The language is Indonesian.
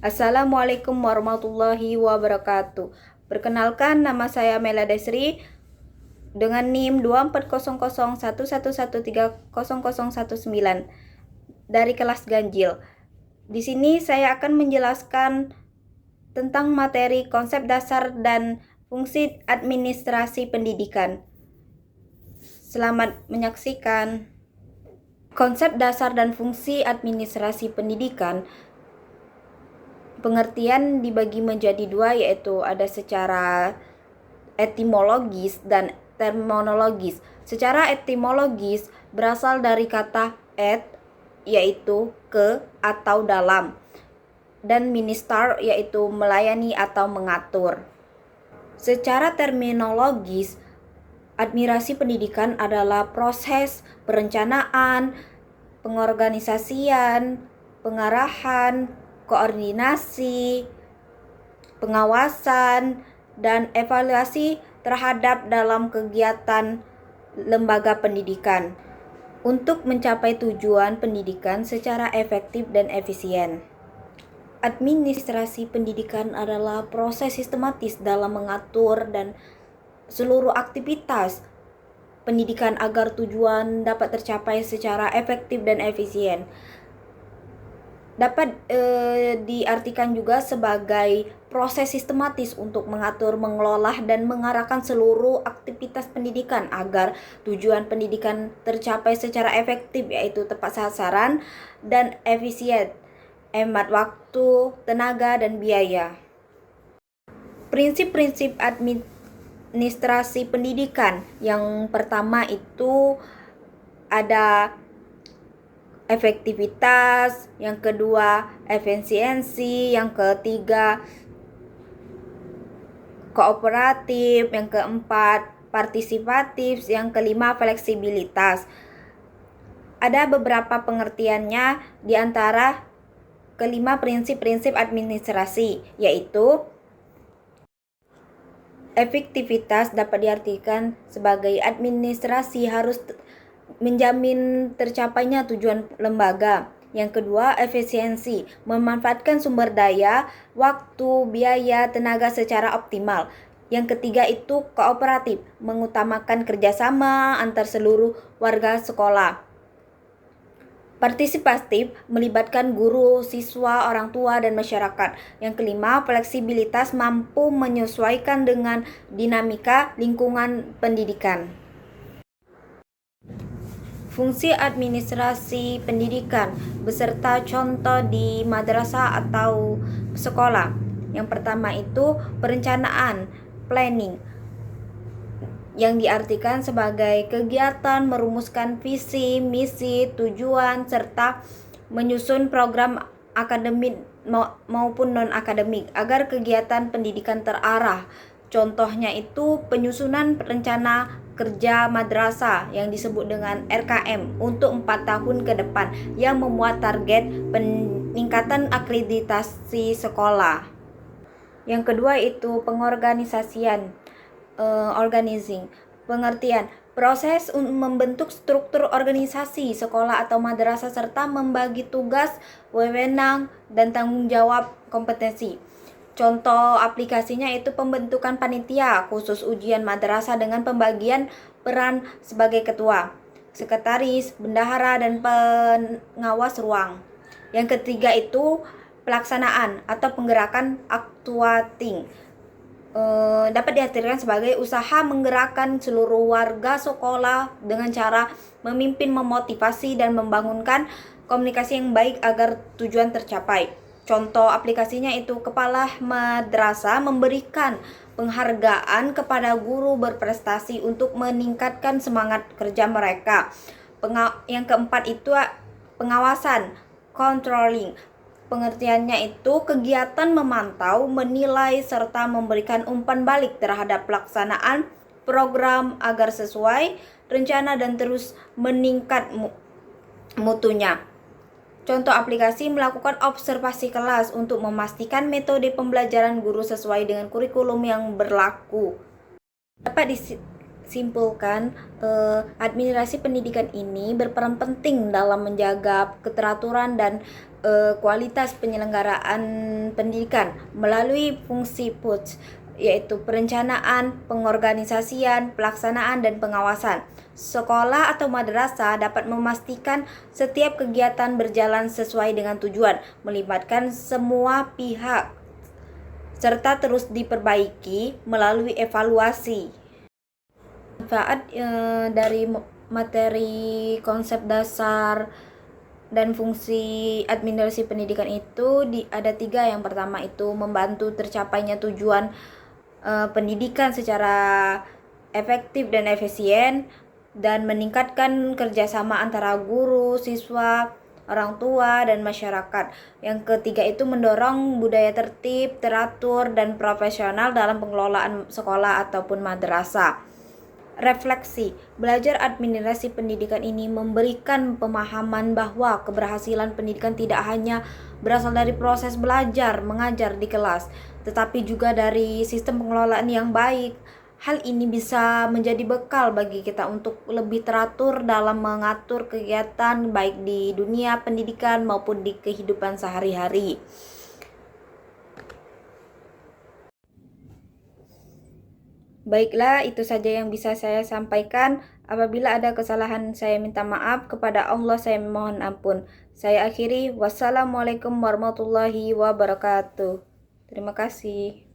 Assalamualaikum warahmatullahi wabarakatuh. Perkenalkan, nama saya Mela Desri dengan NIM 240011130019 dari kelas Ganjil. Di sini saya akan menjelaskan tentang materi konsep dasar dan fungsi administrasi pendidikan. Selamat menyaksikan. Konsep dasar dan fungsi administrasi pendidikan, pengertian dibagi menjadi dua, yaitu ada secara etimologis dan terminologis. Secara etimologis berasal dari kata et, yaitu ke atau dalam, dan minister, yaitu melayani atau mengatur. Secara terminologis, administrasi pendidikan adalah proses perencanaan, pengorganisasian, pengarahan, koordinasi, pengawasan, dan evaluasi terhadap dalam kegiatan lembaga pendidikan untuk mencapai tujuan pendidikan secara efektif dan efisien. Administrasi pendidikan adalah proses sistematis dalam mengatur dan seluruh aktivitas pendidikan agar tujuan dapat tercapai secara efektif dan efisien. Dapat diartikan juga sebagai proses sistematis untuk mengatur, mengelola, dan mengarahkan seluruh aktivitas pendidikan agar tujuan pendidikan tercapai secara efektif, yaitu tepat sasaran dan efisien, hemat waktu, tenaga, dan biaya. Prinsip-prinsip administrasi pendidikan yang pertama itu ada efektivitas, yang kedua efisiensi, yang ketiga kooperatif, yang keempat partisipatif, yang kelima fleksibilitas. Ada beberapa pengertiannya di antara kelima prinsip-prinsip administrasi, yaitu efektivitas dapat diartikan sebagai administrasi harus menjamin tercapainya tujuan lembaga. Yang kedua, efisiensi, memanfaatkan sumber daya, waktu, biaya, tenaga secara optimal. Yang ketiga itu kooperatif, mengutamakan kerjasama antar seluruh warga sekolah. Partisipatif, melibatkan guru, siswa, orang tua, dan masyarakat. Yang kelima, fleksibilitas, mampu menyesuaikan dengan dinamika lingkungan pendidikan. Fungsi administrasi pendidikan beserta contoh di madrasah atau sekolah. Yang pertama itu perencanaan, planning, yang diartikan sebagai kegiatan merumuskan visi, misi, tujuan, serta menyusun program akademik maupun non-akademik agar kegiatan pendidikan terarah. Contohnya itu penyusunan rencana kerja madrasah yang disebut dengan RKM untuk 4 tahun ke depan yang memuat target peningkatan akreditasi sekolah. Yang kedua itu pengorganisasian, organizing. Pengertian, proses membentuk struktur organisasi sekolah atau madrasah serta membagi tugas, wewenang, dan tanggung jawab kompetensi. Contoh aplikasinya itu pembentukan panitia khusus ujian madrasah dengan pembagian peran sebagai ketua, sekretaris, bendahara, dan pengawas ruang. Yang ketiga itu pelaksanaan atau penggerakan actuating. Dapat diartikan sebagai usaha menggerakkan seluruh warga sekolah dengan cara memimpin, memotivasi, dan membangunkan komunikasi yang baik agar tujuan tercapai. Contoh aplikasinya itu kepala madrasah memberikan penghargaan kepada guru berprestasi untuk meningkatkan semangat kerja mereka. Yang keempat itu pengawasan, controlling. Pengertiannya itu kegiatan memantau, menilai, serta memberikan umpan balik terhadap pelaksanaan program agar sesuai rencana dan terus meningkat mutunya. Contoh aplikasi melakukan observasi kelas untuk memastikan metode pembelajaran guru sesuai dengan kurikulum yang berlaku. Dapat disimpulkan, administrasi pendidikan ini berperan penting dalam menjaga keteraturan dan kualitas penyelenggaraan pendidikan melalui fungsi PUTS, yaitu perencanaan, pengorganisasian, pelaksanaan, dan pengawasan. Sekolah atau madrasah dapat memastikan setiap kegiatan berjalan sesuai dengan tujuan, melibatkan semua pihak, serta terus diperbaiki melalui evaluasi. Manfaat dari materi konsep dasar dan fungsi administrasi pendidikan itu ada 3. Yang pertama itu membantu tercapainya tujuan pendidikan secara efektif dan efisien, dan meningkatkan kerjasama antara guru, siswa, orang tua, dan masyarakat. Yang ketiga itu mendorong budaya tertib, teratur, dan profesional dalam pengelolaan sekolah ataupun madrasah. Refleksi, belajar administrasi pendidikan ini memberikan pemahaman bahwa keberhasilan pendidikan tidak hanya berasal dari proses belajar mengajar di kelas, tetapi juga dari sistem pengelolaan yang baik. Hal ini bisa menjadi bekal bagi kita untuk lebih teratur dalam mengatur kegiatan baik di dunia pendidikan maupun di kehidupan sehari-hari. Baiklah, itu saja yang bisa saya sampaikan. Apabila ada kesalahan, saya minta maaf. Kepada Allah saya mohon ampun. Saya akhiri. Wassalamualaikum warahmatullahi wabarakatuh. Terima kasih.